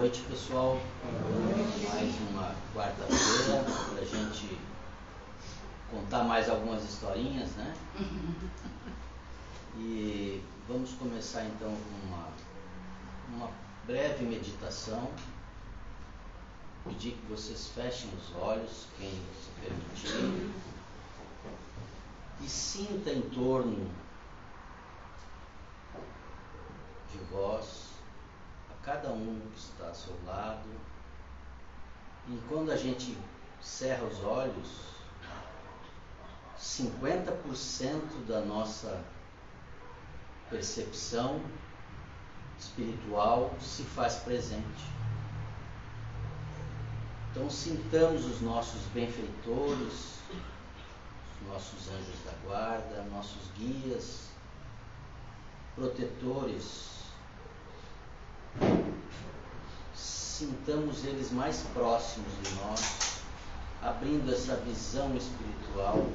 noite, pessoal. Mais uma quarta-feira para a gente contar mais algumas historinhas, né? E vamos começar então com uma breve meditação. Pedir que vocês fechem os olhos, quem se permitir, e sinta em torno de vós, a cada um que está ao seu lado. E quando a gente cerra os olhos, 50% da nossa percepção espiritual se faz presente. Então sintamos os nossos benfeitores, os nossos anjos da guarda, nossos guias, protetores. Sintamos eles mais próximos de nós, abrindo essa visão espiritual,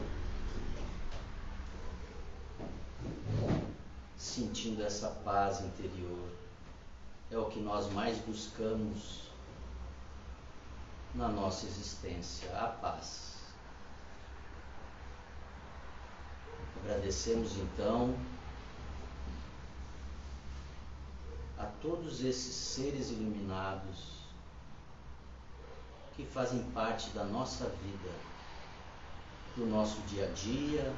sentindo essa paz interior. É o que nós mais buscamos na nossa existência, a paz. Agradecemos então a todos esses seres iluminados que fazem parte da nossa vida, do nosso dia a dia,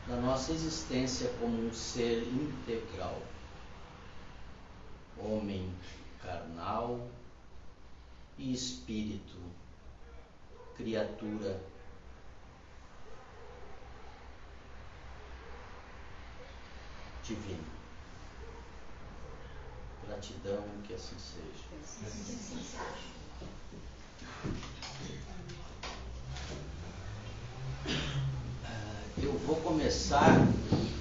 da nossa existência como um ser integral, homem carnal e espírito, criatura divina. Gratidão, que assim seja. Eu vou começar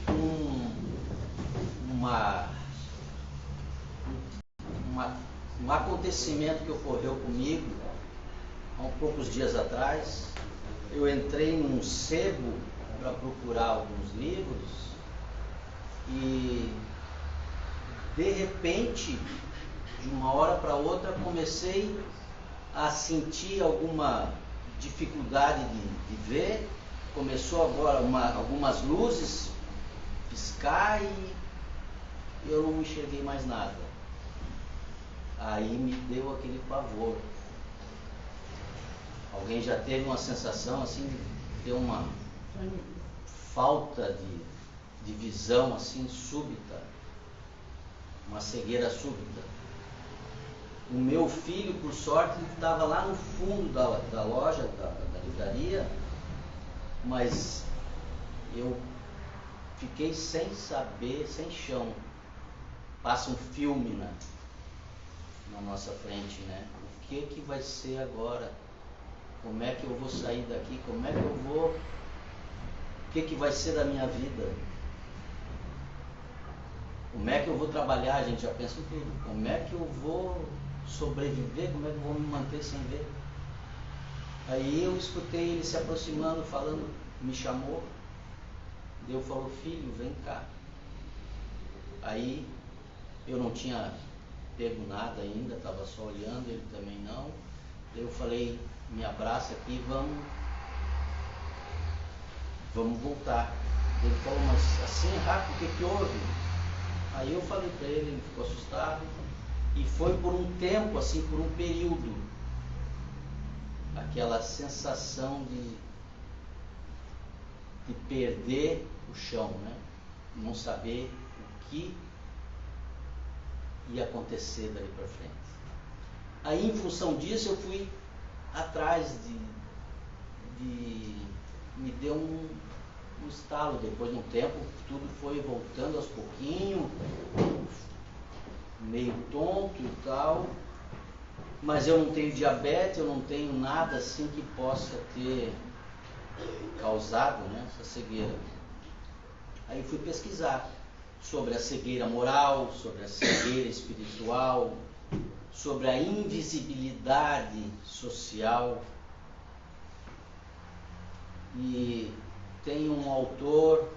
com um acontecimento que ocorreu comigo há poucos dias atrás. Eu entrei num sebo para procurar alguns livros e de repente, de uma hora para outra, comecei a sentir alguma dificuldade de ver. Começou agora algumas luzes piscar e eu não enxerguei mais nada. Aí me deu aquele pavor. Alguém já teve uma sensação assim, de ter uma falta de visão assim súbita, uma cegueira súbita. O meu filho, por sorte, estava lá no fundo da loja, da livraria, mas eu fiquei sem saber, sem chão. Passa um filme na nossa frente, né? O que vai ser agora? Como é que eu vou sair daqui? Como é que eu vou? O que vai ser da minha vida? Como é que eu vou trabalhar? A gente já pensa em tudo. Como é que eu vou sobreviver? Como é que eu vou me manter sem ver? Aí eu escutei ele se aproximando, falando, me chamou. Deus falou: filho, vem cá. Aí eu não tinha pego nada ainda, estava só olhando, ele também não. Eu falei: me abraça aqui, vamos voltar. Ele falou: mas assim rápido, o que houve? Aí eu falei para ele, ele ficou assustado. E foi por um tempo, assim, por um período, aquela sensação de perder o chão, né? Não saber o que ia acontecer dali para frente. Aí, em função disso, eu fui atrás me deu um estalo. Depois de um tempo, tudo foi voltando aos pouquinhos, meio tonto e tal, mas eu não tenho diabetes, eu não tenho nada assim que possa ter causado, né, essa cegueira. Aí fui pesquisar sobre a cegueira moral, sobre a cegueira espiritual, sobre a invisibilidade social. E tem um autor,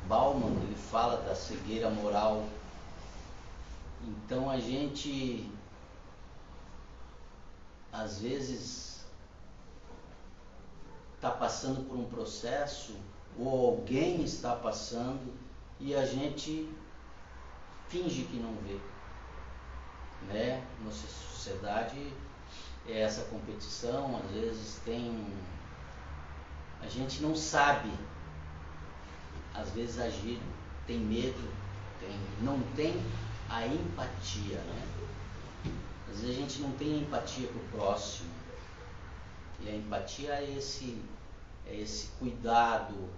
Bauman, ele fala da cegueira moral. Então a gente às vezes está passando por um processo, ou alguém está passando, e a gente finge que não vê, né? Nossa sociedade é essa competição, às vezes a gente não sabe, às vezes agir, tem medo, não tem a empatia, né? Às vezes a gente não tem empatia para o próximo, e a empatia é esse cuidado,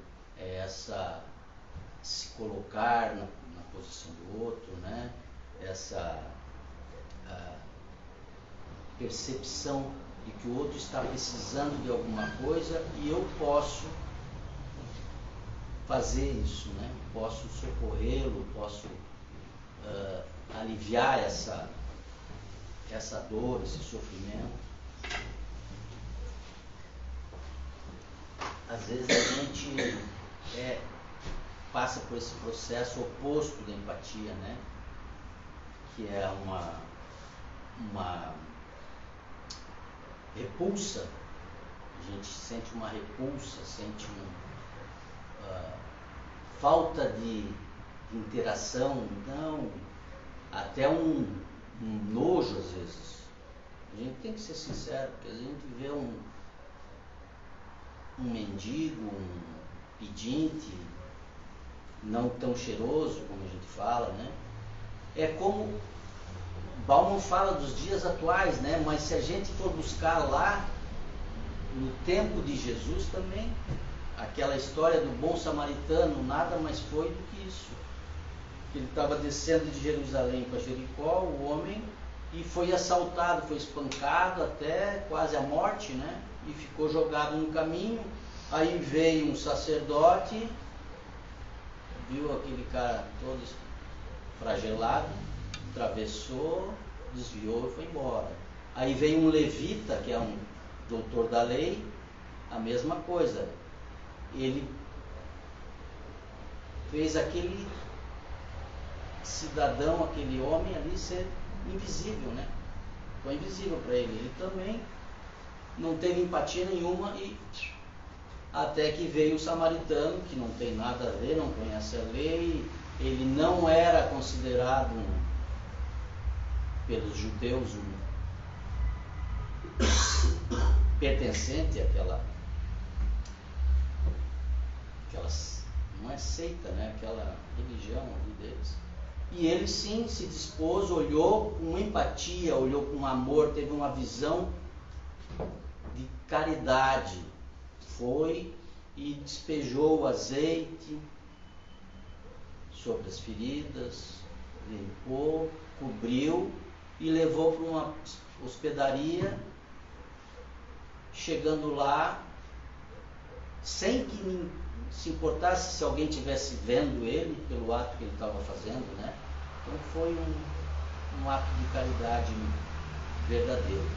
se colocar na posição do outro, né? Essa percepção de que o outro está precisando de alguma coisa e eu posso fazer isso, né? Posso socorrê-lo, posso aliviar essa dor, esse sofrimento. Às vezes a gente passa por esse processo oposto da empatia, né? Que é uma repulsa. A gente sente uma repulsa, sente falta de interação, não, até um nojo às vezes. A gente tem que ser sincero, porque a gente vê um mendigo, um pedinte, não tão cheiroso como a gente fala, né? É como Bauman fala dos dias atuais, né? Mas se a gente for buscar lá no tempo de Jesus também, aquela história do bom samaritano nada mais foi do que isso. Ele estava descendo de Jerusalém para Jericó, o homem, e foi assaltado, foi espancado até quase a morte, né? E ficou jogado no caminho. Aí veio um sacerdote, viu aquele cara todo fragelado, atravessou, desviou e foi embora. Aí veio um levita, que é um doutor da lei, a mesma coisa. Ele fez aquele cidadão, aquele homem ali ser invisível, né? Foi invisível para ele. Ele também não teve empatia nenhuma e até que veio o samaritano, que não tem nada a ver, não conhece a lei, ele não era considerado pelos judeus pertencente àquela não é seita, né? Aquela religião ali deles. E ele sim se dispôs, olhou com empatia, olhou com amor, teve uma visão de caridade. Foi e despejou o azeite sobre as feridas, limpou, cobriu e levou para uma hospedaria. Chegando lá, sem que se importasse se alguém estivesse vendo ele pelo ato que ele estava fazendo, né? Então foi um ato de caridade verdadeiro.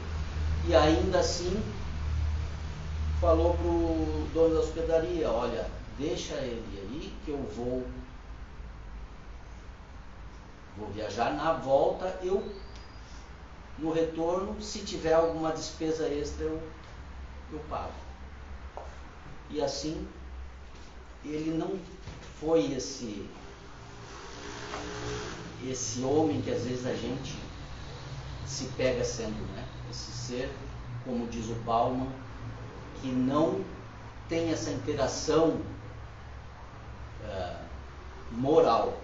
E ainda assim falou para o dono da hospedaria: olha, deixa ele aí que eu vou viajar, na volta no retorno, se tiver alguma despesa extra eu pago. E assim ele não foi esse homem que às vezes a gente se pega sendo, né? Esse ser, como diz o Bauman, que não tem essa interação moral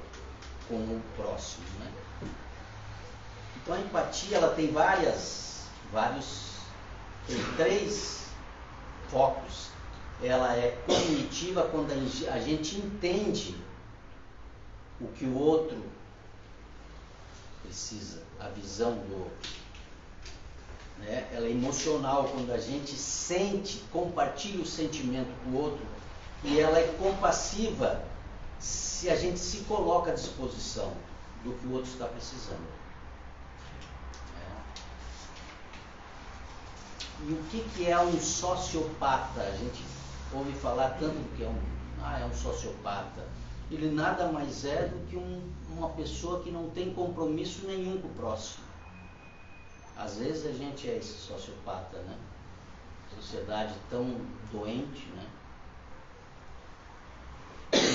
com o próximo, né? Então a empatia, ela tem tem 3 focos. Ela é cognitiva, quando a gente entende o que o outro precisa, a visão do outro, né? Ela é emocional, quando a gente sente, compartilha o sentimento com o outro, e ela é compassiva se a gente se coloca à disposição do que o outro está precisando. E o que é um sociopata? A gente ouve falar tanto que é um sociopata. Ele nada mais é do que uma pessoa que não tem compromisso nenhum com o próximo. Às vezes a gente é esse sociopata, né? Sociedade tão doente, né?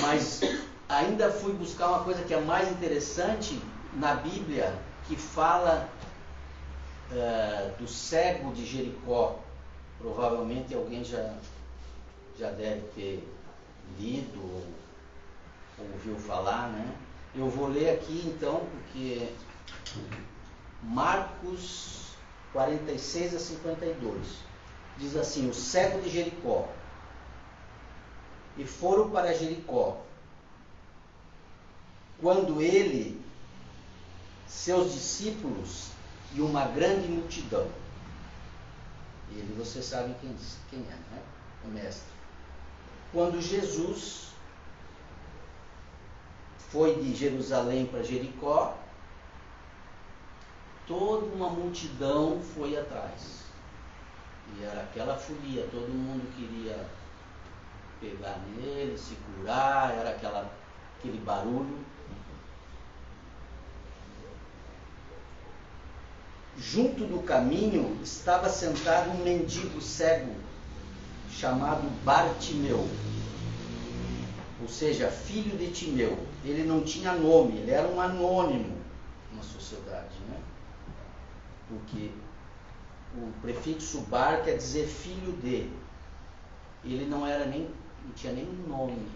Mas ainda fui buscar uma coisa que é mais interessante na Bíblia, que fala do cego de Jericó. Provavelmente alguém já deve ter lido ou ouviu falar, né? Eu vou ler aqui então, porque Marcos 46 a 52 diz assim: o cego de Jericó. E foram para Jericó, quando ele, seus discípulos e uma grande multidão. Ele, você sabe quem é, né? O mestre. Quando Jesus foi de Jerusalém para Jericó, toda uma multidão foi atrás. E era aquela folia, todo mundo queria pegar nele, se curar, era aquele barulho. Junto do caminho estava sentado um mendigo cego chamado Bartimeu, ou seja, filho de Timeu. Ele não tinha nome, ele era um anônimo na sociedade, né? Porque o prefixo bar quer dizer filho de. Ele não tinha nem nome.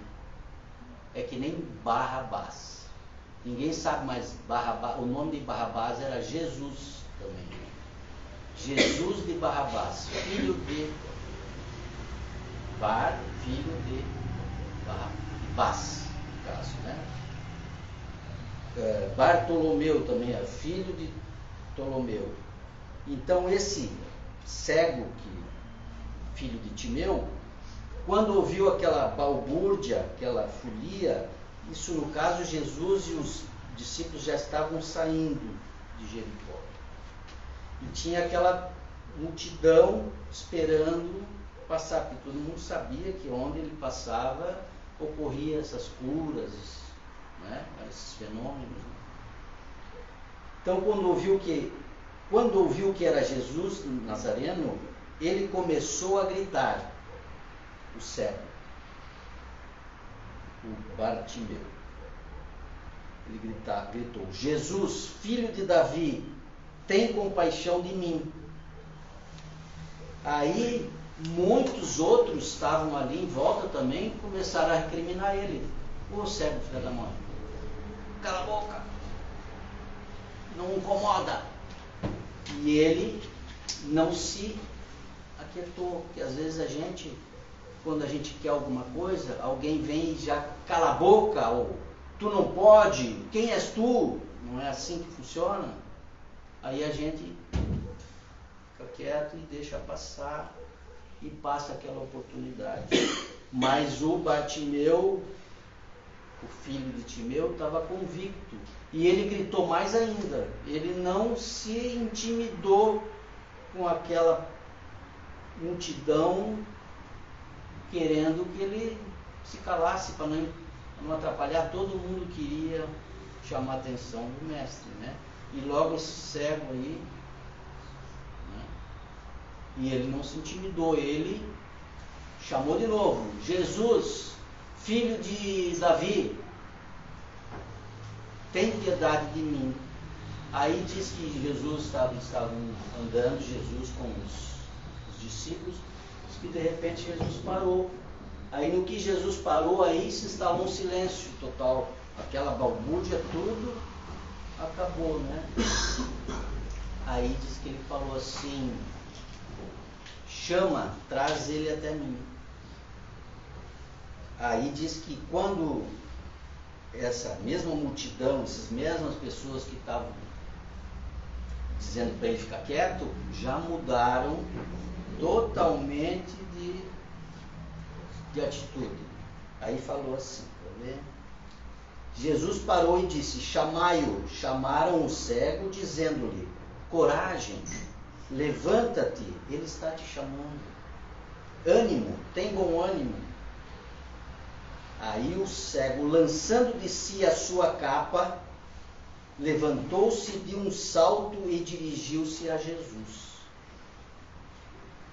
É que nem Barrabás. Ninguém sabe mais Barrabás. O nome de Barrabás era Jesus também. Jesus de Barrabás, filho de Bar, filho de Barrabás, no caso, né? Bartolomeu também é filho de Ptolomeu. Então esse cego, filho de Timeu, quando ouviu aquela balbúrdia, aquela folia, isso no caso Jesus e os discípulos já estavam saindo de Jericó. E tinha aquela multidão esperando passar, porque todo mundo sabia que onde ele passava ocorria essas curas, né, esses fenômenos. Então quando ouviu que era Jesus Nazareno, ele começou a gritar, o cego, o Bartimeu. Ele gritou: Jesus, filho de Davi, tem compaixão de mim. Aí muitos outros estavam ali em volta também e começaram a recriminar ele. Ô cego, filho da mãe, cala a boca, não incomoda. E ele não se aquietou, porque às vezes quando a gente quer alguma coisa, alguém vem e já cala a boca, ou tu não pode, quem és tu? Não é assim que funciona? Aí a gente fica quieto e deixa passar e passa aquela oportunidade. Mas o Bartimeu, o filho de Timeu, estava convicto. E ele gritou mais ainda. Ele não se intimidou com aquela multidão querendo que ele se calasse para não atrapalhar. Todo mundo queria chamar a atenção do mestre, né? E logo esse cego aí, né? E ele não se intimidou, ele chamou de novo: Jesus, filho de Davi, tem piedade de mim. Aí diz que Jesus estavam andando, Jesus com os discípulos, que de repente Jesus parou. Aí no que Jesus parou, aí se instalou um silêncio total. Aquela balbúrdia, tudo acabou, né? Aí diz que ele falou assim: chama, traz ele até mim. Aí diz que quando essa mesma multidão, essas mesmas pessoas que estavam dizendo para ele ficar quieto, já mudaram totalmente de atitude. Aí falou assim, tá vendo? Jesus parou e disse: chamai-o. Chamaram o cego, dizendo-lhe: coragem, levanta-te, ele está te chamando. Ânimo, tem bom ânimo. Aí o cego, lançando de si a sua capa, levantou-se de um salto e dirigiu-se a Jesus.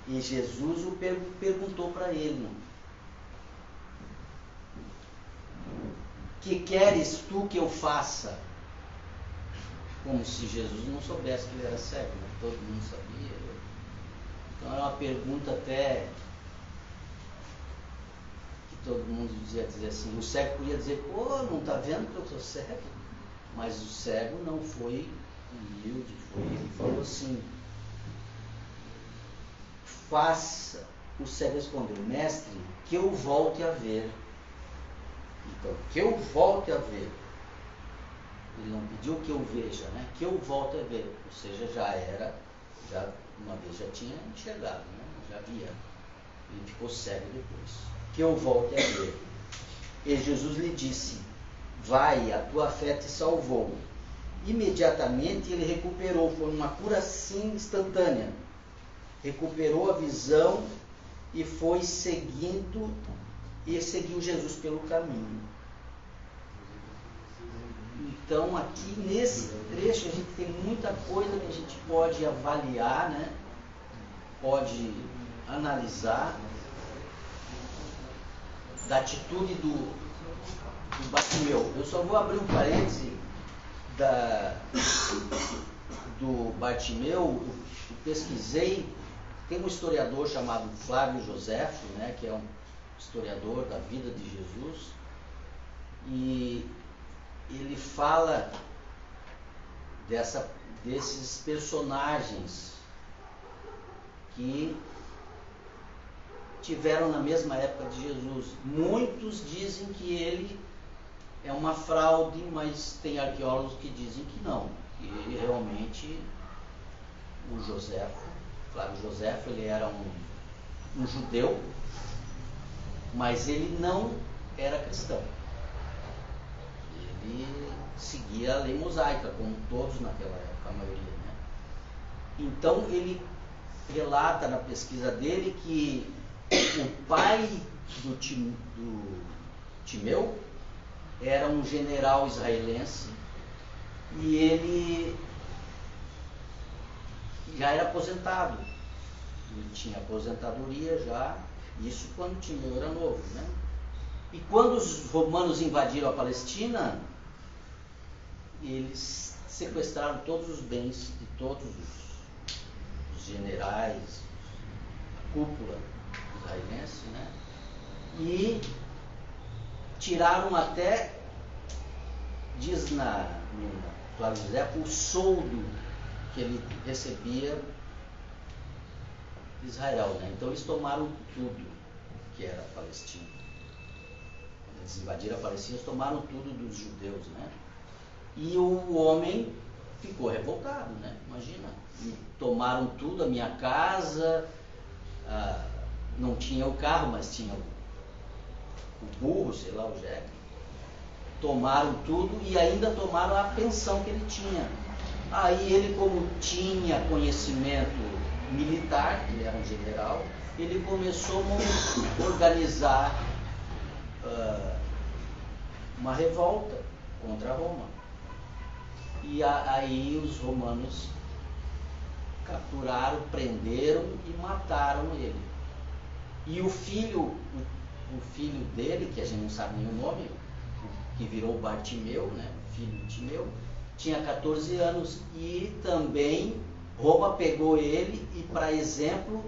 E Jesus o perguntou para ele: que queres tu que eu faça? Como se Jesus não soubesse que ele era cego, né? Todo mundo sabia. Então é uma pergunta até que todo mundo dizia assim. O cego podia dizer: pô, não está vendo que eu sou cego? Mas o cego não foi humilde, ele falou assim: faça. O cego respondeu: mestre, que eu volte a ver. Então, que eu volte a ver. Ele não pediu que eu veja, né? Que eu volte a ver. Ou seja, já uma vez já tinha enxergado, né? Já via. Ele ficou cego depois. Que eu volte a ver. E Jesus lhe disse: vai, a tua fé te salvou. Imediatamente ele recuperou, foi uma cura assim instantânea. Recuperou a visão e foi seguindo e seguiu Jesus pelo caminho. Então aqui nesse trecho a gente tem muita coisa que a gente pode avaliar, né? Pode analisar da atitude do Bartimeu. Eu só vou abrir um parêntese do Bartimeu. Eu pesquisei, tem um historiador chamado Flávio Joséfo, né, que é um historiador da vida de Jesus, e ele fala desses personagens que tiveram na mesma época de Jesus. Muitos dizem que ele é uma fraude, mas tem arqueólogos que dizem que não, que ele realmente, o Joséfo, Flávio Joséfo, ele era um judeu, mas ele não era cristão. Ele seguia a lei mosaica, como todos naquela época, a maioria, né? Então ele relata na pesquisa dele que o pai do Timeu era um general israelense e ele já era aposentado. Ele tinha aposentadoria já, isso quando Timeu era novo, né? E quando os romanos invadiram a Palestina, eles sequestraram todos os bens de todos os generais, a cúpula israelense, né? E tiraram até, diz no Flávio José, o soldo que ele recebia de Israel, né? Então eles tomaram tudo que era a Palestina. Quando eles invadiram a Palestina, eles tomaram tudo dos judeus, né? E o homem ficou revoltado, né? Imagina, tomaram tudo, a minha casa, não tinha o carro, mas tinha o burro, sei lá, o jegue. Tomaram tudo e ainda tomaram a pensão que ele tinha. Aí ele, como tinha conhecimento militar, ele era um general, ele começou a organizar uma revolta contra Roma. E aí os romanos capturaram, prenderam e mataram ele. E o filho dele, que a gente não sabe nem o nome, que virou Bartimeu, né, o filho de Timeu, tinha 14 anos e também Roma pegou ele e, para exemplo,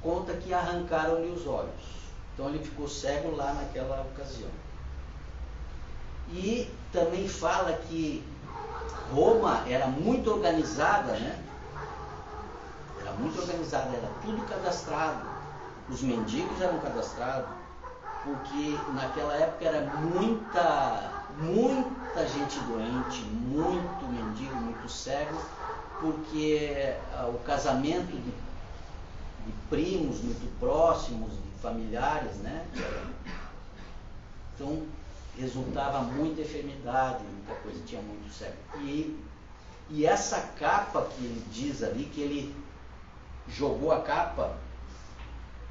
conta que arrancaram-lhe os olhos. Então ele ficou cego lá naquela ocasião. E também fala que Roma era muito organizada, né? Era muito organizada, era tudo cadastrado. Os mendigos eram cadastrados, porque naquela época era muita gente doente, muito mendigo, muito cego, porque o casamento de primos muito próximos, de familiares, né? Então resultava muita enfermidade, muita coisa, tinha muito cego. E essa capa que ele diz ali, que ele jogou a capa,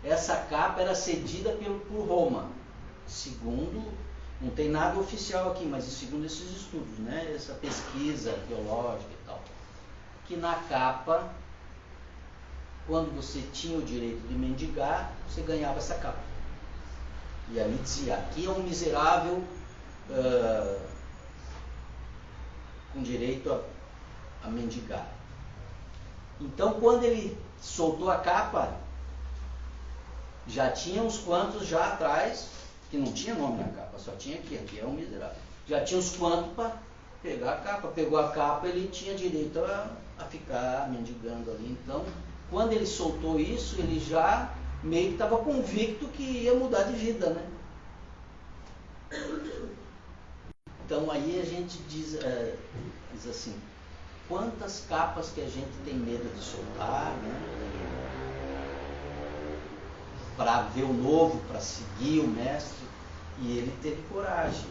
essa capa era cedida por Roma, segundo Não tem nada oficial aqui, mas segundo esses estudos, né, essa pesquisa arqueológica e tal, que na capa, quando você tinha o direito de mendigar, você ganhava essa capa. E ali dizia, aqui é um miserável com direito a mendigar. Então, quando ele soltou a capa, já tinha uns quantos já atrás, que não tinha nome na capa, só tinha aqui é um miserável. Já tinha uns quantos para pegar a capa. Pegou a capa, ele tinha direito a ficar mendigando ali. Então, quando ele soltou isso, ele já meio que estava convicto que ia mudar de vida, né? Então aí a gente diz assim, quantas capas que a gente tem medo de soltar, né? Para ver o novo, para seguir o mestre, e ele teve coragem.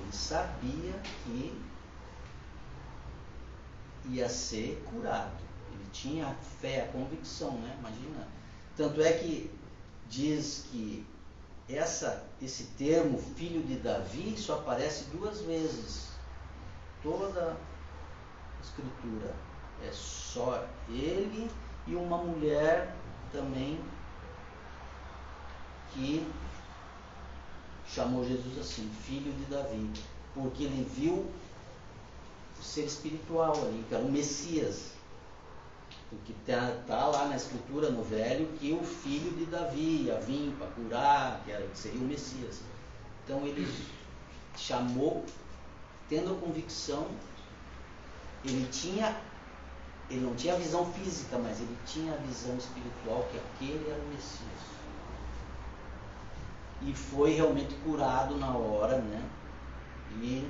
Ele sabia que ia ser curado. Ele tinha a fé, a convicção, né? Imagina. Tanto é que diz que esse termo, filho de Davi, só aparece 2 vezes. Toda a escritura. É só ele e uma mulher também que chamou Jesus assim, filho de Davi, porque ele viu o ser espiritual ali, que era o Messias. Porque está lá na escritura, no Velho, que o filho de Davi ia vir para curar, que seria o Messias. Então ele chamou, tendo a convicção, ele não tinha a visão física, mas ele tinha a visão espiritual, que aquele era o Messias. E foi realmente curado na hora, né? E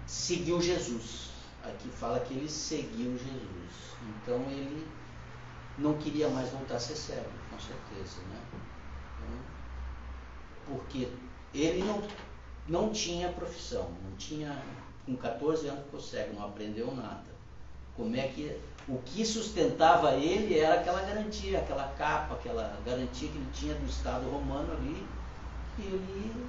seguiu Jesus. Aqui fala que ele seguiu Jesus. Então ele não queria mais voltar a ser cego, com certeza, né? Então, porque ele não tinha profissão, não tinha, com 14 anos ficou cego, não aprendeu nada. O que sustentava ele era aquela garantia, aquela capa, aquela garantia que ele tinha do Estado romano ali, que ele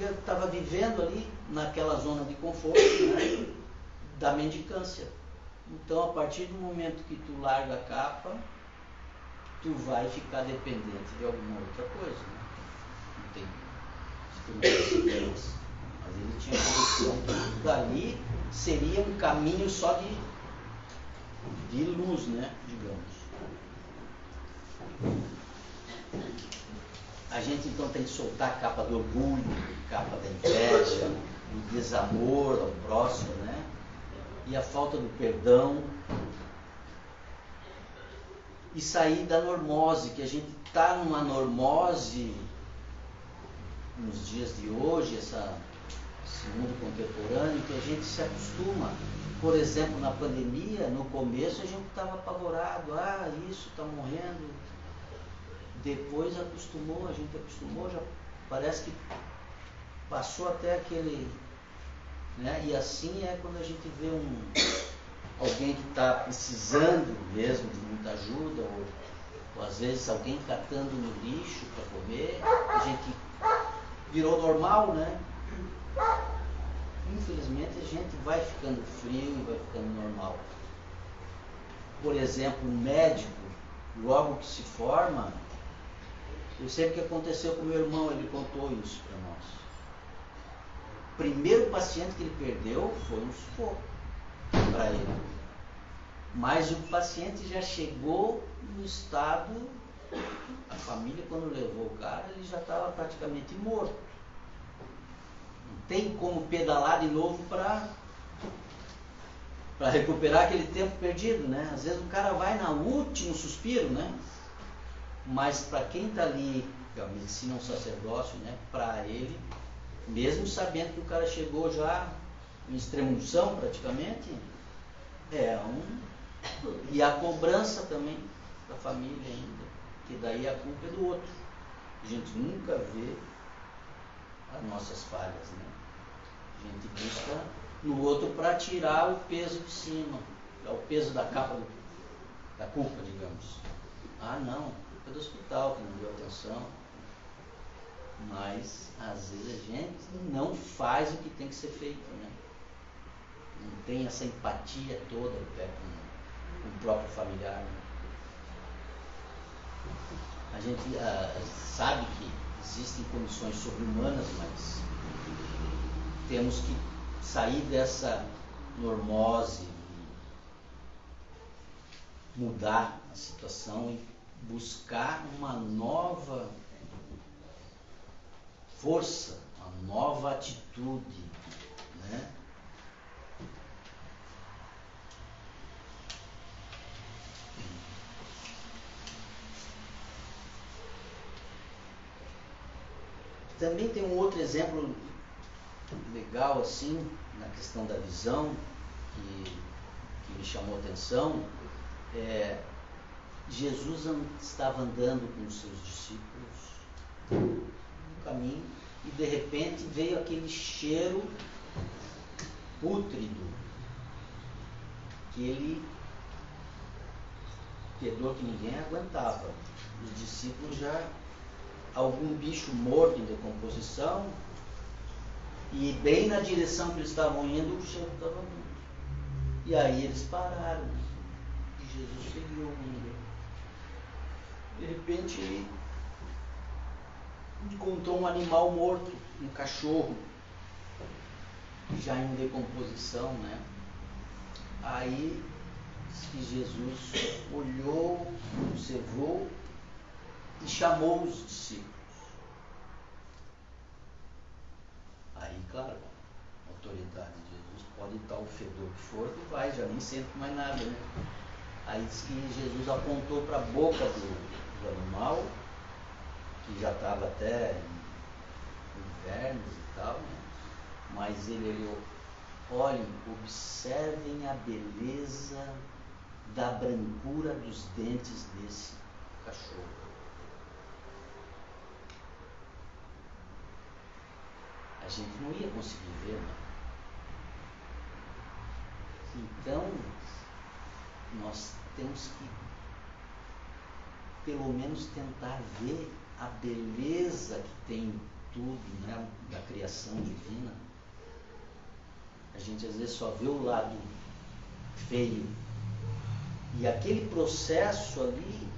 estava vivendo ali naquela zona de conforto, né, da mendicância. Então, a partir do momento que tu larga a capa, tu vai ficar dependente de alguma outra coisa, né? Não tem instrumentos, mas ele tinha a condição que dali seria um caminho só de luz, né, digamos. A gente então tem que soltar a capa do orgulho, a capa da inveja, o desamor ao próximo, né? E a falta do perdão. E sair da normose, que a gente está numa normose nos dias de hoje, esse mundo contemporâneo, que a gente se acostuma. Por exemplo, na pandemia, no começo a gente estava apavorado, isso está morrendo. Depois a gente acostumou, já parece que passou até aquele, né? E assim é quando a gente vê alguém que está precisando mesmo de muita ajuda, ou às vezes alguém catando no lixo para comer, a gente virou normal, né? Infelizmente a gente vai ficando frio e vai ficando normal. Por exemplo, um médico, logo que se forma, eu sei o que aconteceu com meu irmão, ele contou isso para nós. O primeiro paciente que ele perdeu foi um sufoco para ele. Mas o paciente já chegou no estado, a família quando levou o cara, ele já estava praticamente morto. Não tem como pedalar de novo para recuperar aquele tempo perdido, né? Às vezes o cara vai no último suspiro, né? Mas para quem está ali, a medicina é um sacerdócio, né? Para ele, mesmo sabendo que o cara chegou já em extrema-unção praticamente, e a cobrança também da família ainda, que daí a culpa é do outro. A gente nunca vê as nossas falhas, né? A gente busca no outro para tirar o peso de cima, o peso da capa da culpa, digamos. Não, culpa do hospital que não deu atenção, Mas às vezes a gente não faz o que tem que ser feito, né? Não tem essa empatia toda até com o próprio familiar, né? A gente sabe que existem condições sobre-humanas, mas temos que sair dessa normose, mudar a situação e buscar uma nova força, uma nova atitude, né? Também tem um outro exemplo legal assim, na questão da visão, que me chamou a atenção. Jesus estava andando com os seus discípulos no caminho e de repente veio aquele cheiro pútrido, fedor que ninguém aguentava. Os discípulos já, algum bicho morto em decomposição, e bem na direção que eles estavam indo, o cheiro estava vindo. E aí eles pararam, e Jesus seguiu indo. De repente ele encontrou um animal morto, um cachorro, já em decomposição, né? Aí que Jesus olhou, observou e chamou os discípulos. Aí, claro, a autoridade de Jesus pode estar o fedor que for, que vai, já nem sente mais nada, né? Aí diz que Jesus apontou para a boca do animal, que já estava até em vermes e tal, né? Mas ele olhou: olhem, observem a beleza da brancura dos dentes desse cachorro. A gente não ia conseguir ver, né? Então, nós temos que, pelo menos, tentar ver a beleza que tem em tudo, né, da criação divina. A gente às vezes só vê o lado feio. E aquele processo ali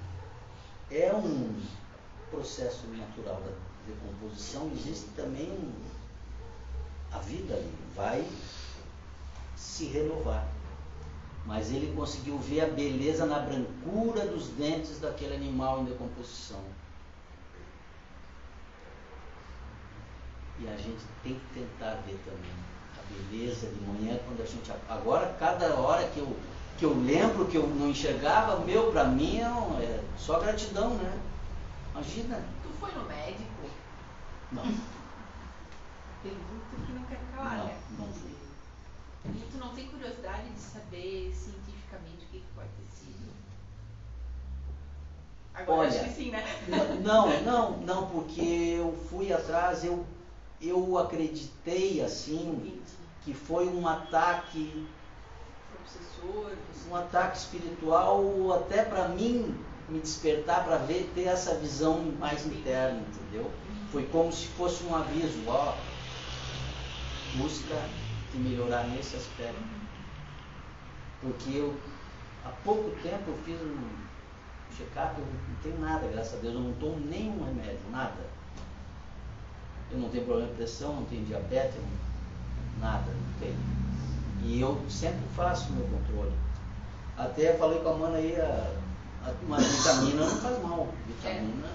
é um processo natural da decomposição. Existe também a vida ali, vai se renovar. Mas ele conseguiu ver a beleza na brancura dos dentes daquele animal em decomposição. E a gente tem que tentar ver também a beleza de manhã, quando a gente... Agora, cada hora que eu lembro que eu não enxergava, para mim é só gratidão, né? Imagina. Tu foi no médico? Não. Pergunta que não quer calar, né? Não fui. E tu não tem curiosidade de saber cientificamente o que pode ter sido? Agora Olha, acho que sim, né? Não, porque eu fui atrás, eu acreditei assim, que foi um ataque, um ataque espiritual, até para mim me despertar para ver, ter essa visão mais interna, entendeu? Foi como se fosse um aviso, ó, busca te melhorar nesse aspecto. Porque eu, há pouco tempo, eu fiz um check-up, eu não tenho nada, graças a Deus, eu não tomo nenhum remédio, nada. Eu não tenho problema de pressão, não tenho diabetes, nada, não tenho. E eu sempre faço o meu controle. Até falei com a Mana aí, uma vitamina não faz mal. Vitamina,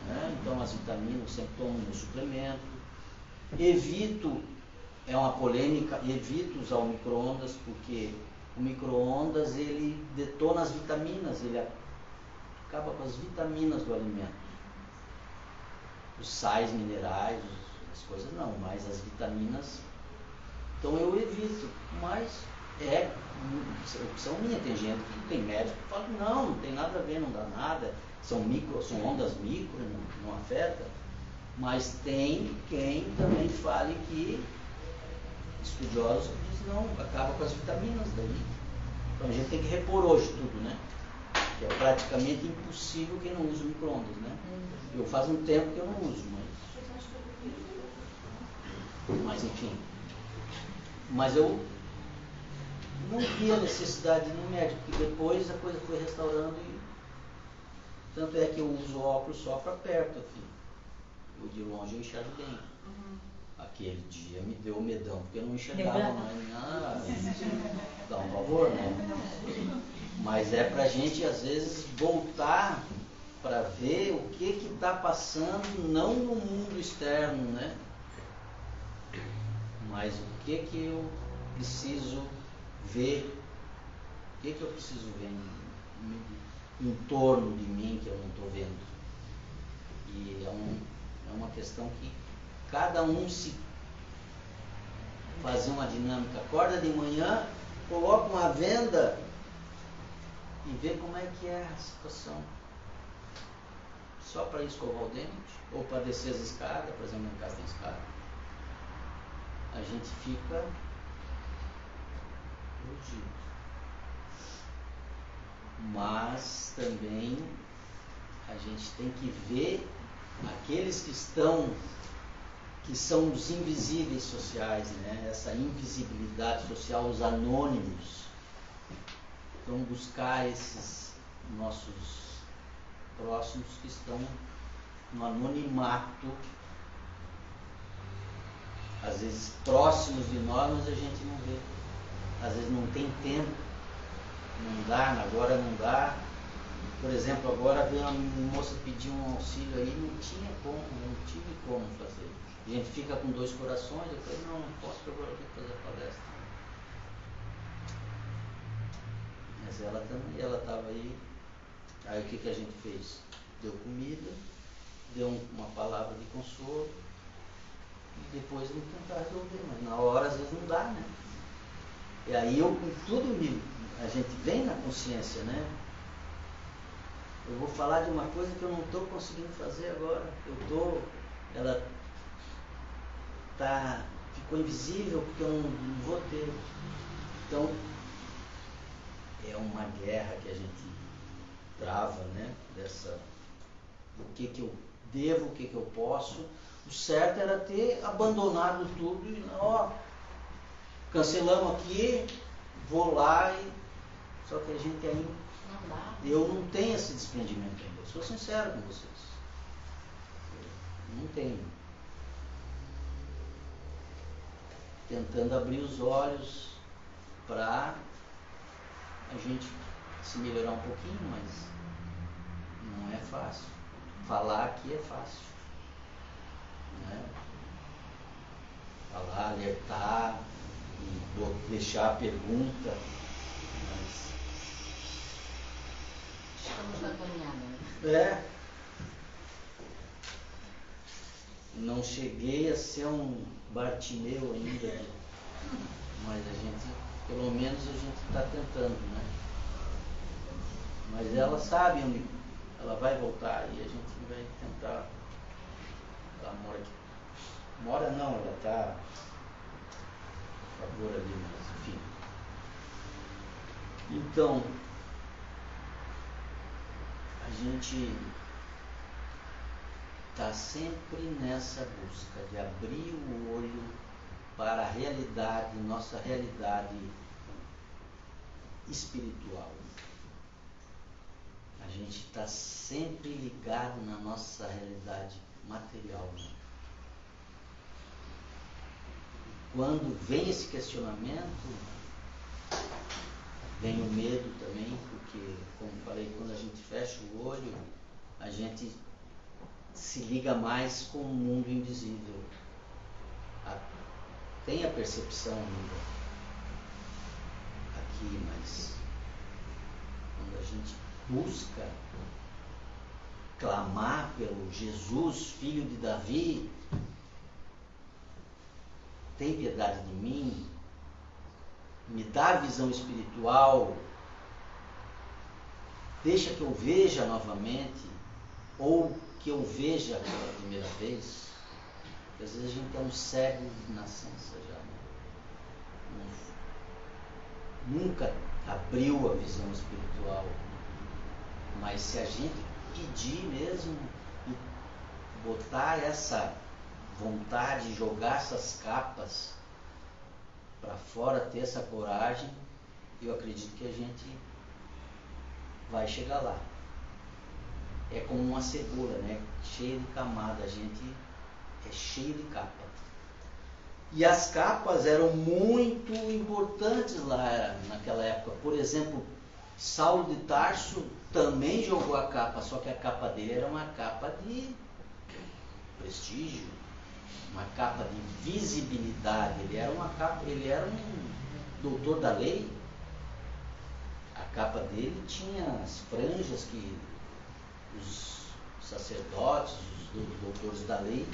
né? Então as vitaminas eu sempre tomo no suplemento. Evito, é uma polêmica, evito usar o micro-ondas, porque o micro-ondas ele detona as vitaminas, ele acaba com as vitaminas do alimento. Os sais minerais, as coisas não, mas as vitaminas, então eu evito, mas é opção minha. Tem gente que tem médico que fala, não tem nada a ver, não dá nada, são ondas micro, não afeta, mas tem quem também fale que, estudiosos que dizem, não, acaba com as vitaminas daí. Então a gente tem que repor hoje tudo, né? Que é o praticamente impossível quem não usa o micro-ondas, né? Eu faz um tempo que eu não uso, mas enfim. Mas eu não vi a necessidade de ir no médico, porque depois a coisa foi restaurando e tanto é que eu uso óculos só para perto, assim. Eu de longe eu enxergo bem. Aquele dia me deu medão, porque eu não enxergava mais nada. Dá um favor, né? Mas é pra gente às vezes voltar para ver o que está passando, não no mundo externo, né? Mas o que eu preciso ver, o que eu preciso ver em torno de mim que eu não estou vendo. E é uma questão que cada um se fazer uma dinâmica. Acorda de manhã, coloca uma venda e vê como é que é a situação. Só para escovar o dente, ou para descer as escadas, por exemplo, em casa tem escada, a gente fica iludido. Mas também a gente tem que ver aqueles que são os invisíveis sociais, né? Essa invisibilidade social, os anônimos. Então buscar esses nossos próximos que estão no anonimato, às vezes próximos de nós, mas a gente não vê. Às vezes não tem tempo, não dá, agora não dá. Por exemplo, agora veio uma moça pedir um auxílio aí, não tive como fazer. A gente fica com dois corações, eu falei, não posso, porque agora eu tenho que fazer a palestra. Mas ela também, ela estava aí. Aí o que a gente fez? Deu comida, deu uma palavra de consolo e depois vamos tentar resolver, mas na hora às vezes não dá, né? E aí eu com tudo a gente vem na consciência, né? Eu vou falar de uma coisa que eu não estou conseguindo fazer agora. Ela ficou invisível porque eu não vou ter. Então é uma guerra que a gente trava, né? Do que eu devo, o que eu posso. O certo era ter abandonado tudo e cancelamos aqui, vou lá só que a gente ainda eu não tenho esse desprendimento ainda. Eu sou sincero com vocês. Eu não tenho. Tentando abrir os olhos para a gente se melhorar um pouquinho, mas não é fácil. Falar aqui é fácil, né? Falar, alertar, e deixar a pergunta, mas... Estamos na caminhada, né? Não cheguei a ser um Bartimeu ainda, mas a gente, pelo menos a gente está tentando, né? Mas ela sabe onde ela vai voltar e a gente vai tentar. Ela mora aqui. Mora não, ela está a favor ali, mas enfim. Então, a gente está sempre nessa busca de abrir o olho para a realidade, nossa realidade espiritual. A gente está sempre ligado na nossa realidade material. Né? Quando vem esse questionamento, vem o medo também, porque, como falei, quando a gente fecha o olho, a gente se liga mais com o mundo invisível. Tem a percepção ainda aqui, mas quando a gente busca clamar pelo Jesus, filho de Davi, tem piedade de mim, me dá visão espiritual, deixa que eu veja novamente, ou que eu veja pela primeira vez, porque às vezes a gente é um cego de nascença já, né? Nunca abriu a visão espiritual, Mas se a gente pedir mesmo e botar essa vontade de jogar essas capas para fora, ter essa coragem, eu acredito que a gente vai chegar lá. É como uma cebola, né? Cheia de camada, a gente é cheio de capa. E as capas eram muito importantes lá naquela época. Por exemplo, Saulo de Tarso também jogou a capa, só que a capa dele era uma capa de prestígio, uma capa de visibilidade. Ele era um doutor da lei. A capa dele tinha as franjas que os sacerdotes, os doutores da lei,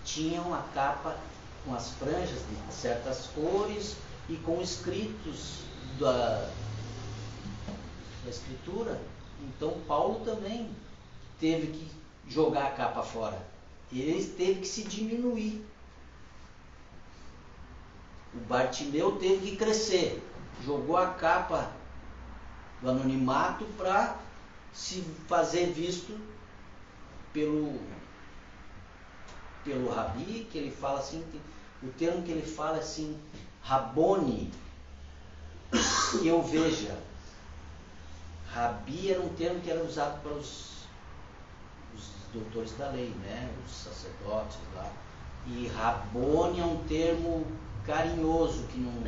tinham a capa com as franjas de certas cores e com escritos da escritura. Então Paulo também teve que jogar a capa fora. Ele teve que se diminuir. O Bartimeu teve que crescer. Jogou a capa do anonimato para se fazer visto pelo Rabi, que ele fala assim, o termo que ele fala é assim, Rabone, que eu veja. Rabi era um termo que era usado para os doutores da lei, né? Os sacerdotes lá. E Rabone é um termo carinhoso que não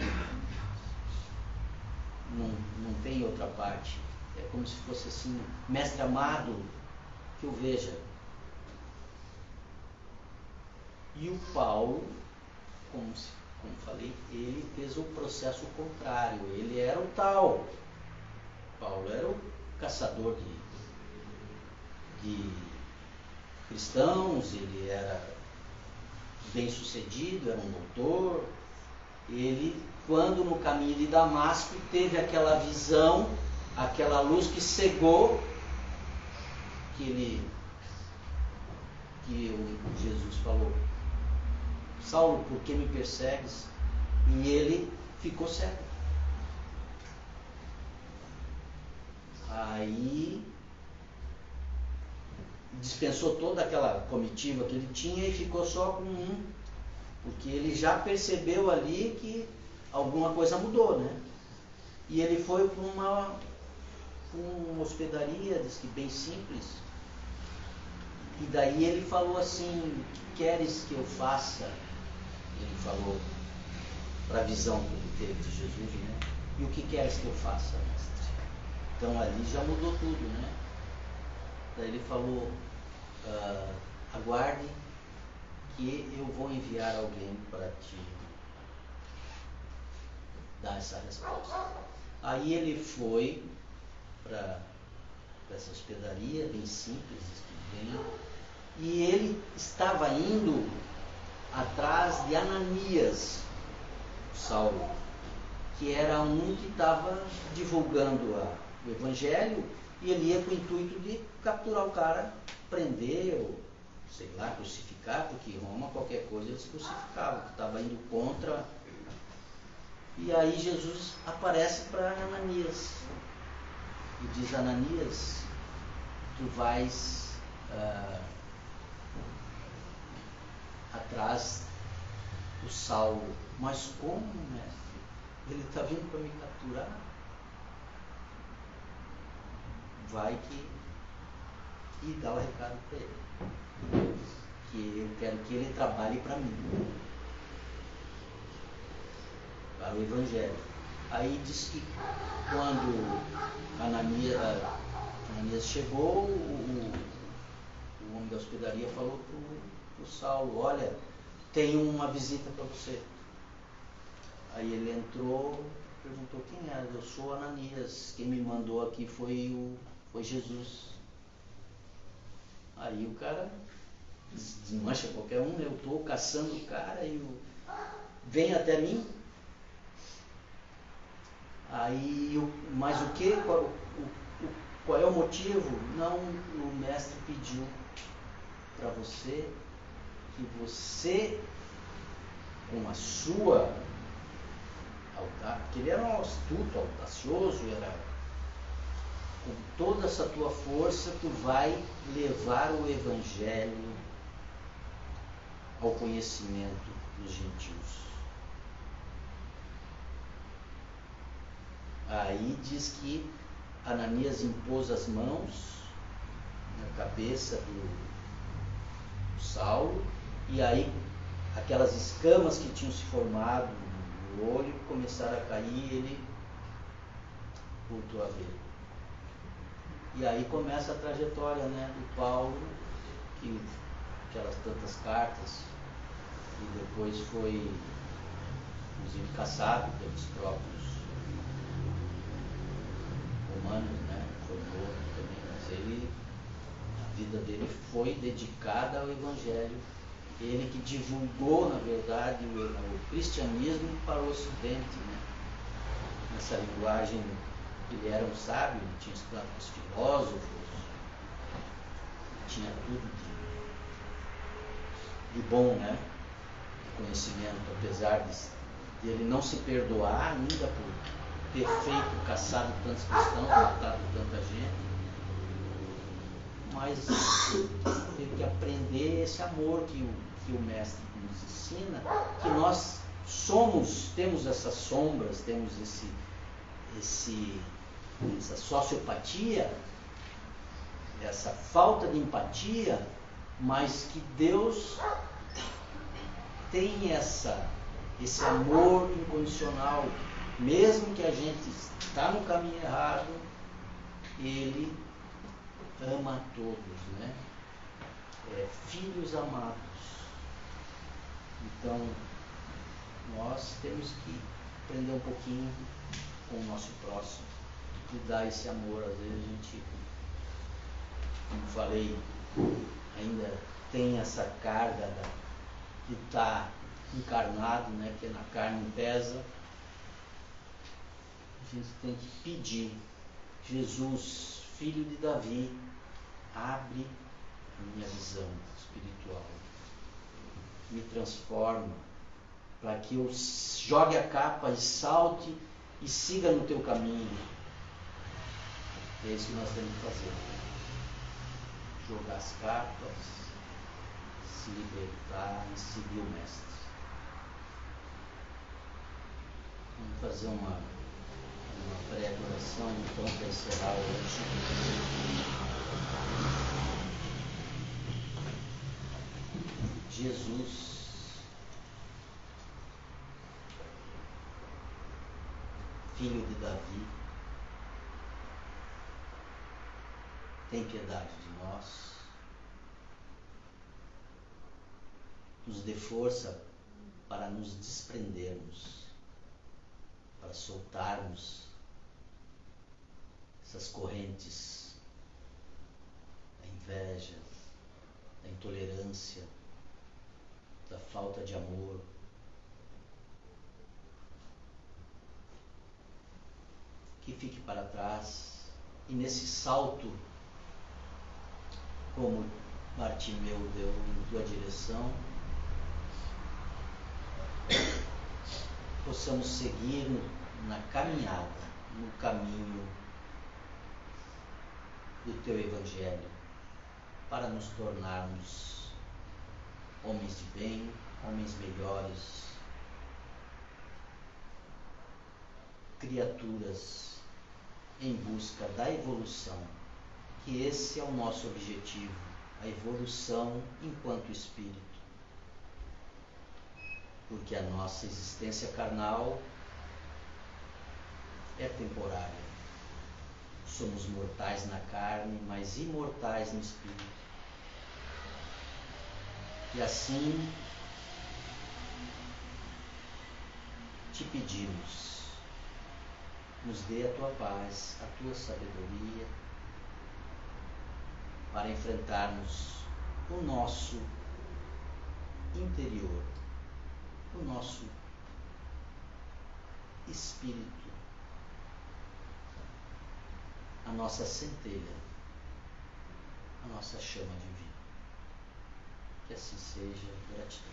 tem outra parte. É como se fosse assim, mestre amado, que eu veja. E o Paulo, como falei, ele fez o processo contrário. Ele era o tal. Paulo era o caçador de cristãos, ele era bem sucedido, era um doutor. Ele, quando no caminho de Damasco, teve aquela visão, aquela luz que cegou, que Jesus falou: Saulo, por que me persegues? E ele ficou cego. Aí dispensou toda aquela comitiva que ele tinha e ficou só com um, porque ele já percebeu ali que alguma coisa mudou, né? E ele foi para uma hospedaria, diz que bem simples, e daí ele falou assim: que queres que eu faça? Ele falou para a visão que ele teve de Jesus, né? E o que queres que eu faça, mestre? Então ali já mudou tudo, né? Daí ele falou: aguarde que eu vou enviar alguém para te dar essa resposta. Aí ele foi para essa hospedaria bem simples, e ele estava indo atrás de Ananias, Saulo, que era um que estava divulgando o evangelho, e ele ia com o intuito de capturar o cara, prender, ou sei lá, crucificar, porque em Roma qualquer coisa eles crucificavam, que estava indo contra. E aí Jesus aparece para Ananias e diz: Ananias, tu vais atrás do Saulo. Mas como, mestre? Ele está vindo para me capturar? Vai e dá o recado para ele, que eu quero que ele trabalhe para mim, para o evangelho. Aí diz que quando Ananias chegou, o homem da hospedaria falou para o Saulo: olha, tenho uma visita para você. Aí ele entrou, perguntou: quem é? Eu sou Ananias, quem me mandou aqui foi Jesus. Aí o cara desmancha qualquer um, eu estou caçando o cara e vem até mim. Aí, mas o que? Qual é o motivo? Não, o mestre pediu para você que você, com a sua porque ele era um astuto, audacioso, com toda essa tua força, tu vai levar o Evangelho ao conhecimento dos gentios. Aí diz que Ananias impôs as mãos na cabeça do Saulo, e aí aquelas escamas que tinham se formado no olho começaram a cair e ele voltou a ver. E aí começa a trajetória, né, do Paulo, que aquelas tantas cartas, e depois foi inclusive caçado pelos próprios romanos, né, foi morto também, mas ele, a vida dele foi dedicada ao Evangelho. Ele que divulgou, na verdade, o cristianismo para o Ocidente, né? Nessa linguagem, ele era um sábio, ele tinha estudado com os filósofos, tinha tudo de bom, né? De conhecimento, apesar de ele não se perdoar ainda por ter feito, caçado tantos cristãos, matado tanta gente, mas teve que aprender esse amor que o mestre nos ensina, que nós temos essas sombras, temos essa sociopatia, essa falta de empatia, mas que Deus tem esse amor incondicional, mesmo que a gente está no caminho errado, Ele ama a todos, né? Filhos amados. Então, nós temos que aprender um pouquinho com o nosso próximo e dar esse amor. Às vezes a gente, como falei, ainda tem essa carga de estar encarnado, né? Que na carne pesa. A gente tem que pedir: Jesus, filho de Davi, abre a minha visão espiritual, me transforma, para que eu jogue a capa e salte e siga no teu caminho. É isso que nós temos que fazer: jogar as capas, se libertar e seguir o Mestre. Vamos fazer uma pré-adoração então para encerrar hoje. Jesus, filho de Davi, tem piedade de nós, nos dê força para nos desprendermos, para soltarmos essas correntes da inveja, da intolerância, da falta de amor. Que fique para trás e nesse salto, como Bartimeu deu em tua direção, possamos seguir na caminhada, no caminho do teu Evangelho, para nos tornarmos homens de bem, homens melhores, criaturas em busca da evolução, que esse é o nosso objetivo, a evolução enquanto espírito. Porque a nossa existência carnal é temporária. Somos mortais na carne, mas imortais no espírito. E assim te pedimos, nos dê a tua paz, a tua sabedoria, para enfrentarmos o nosso interior, o nosso espírito, a nossa centelha, a nossa chama divina. Que assim seja. Gratidão.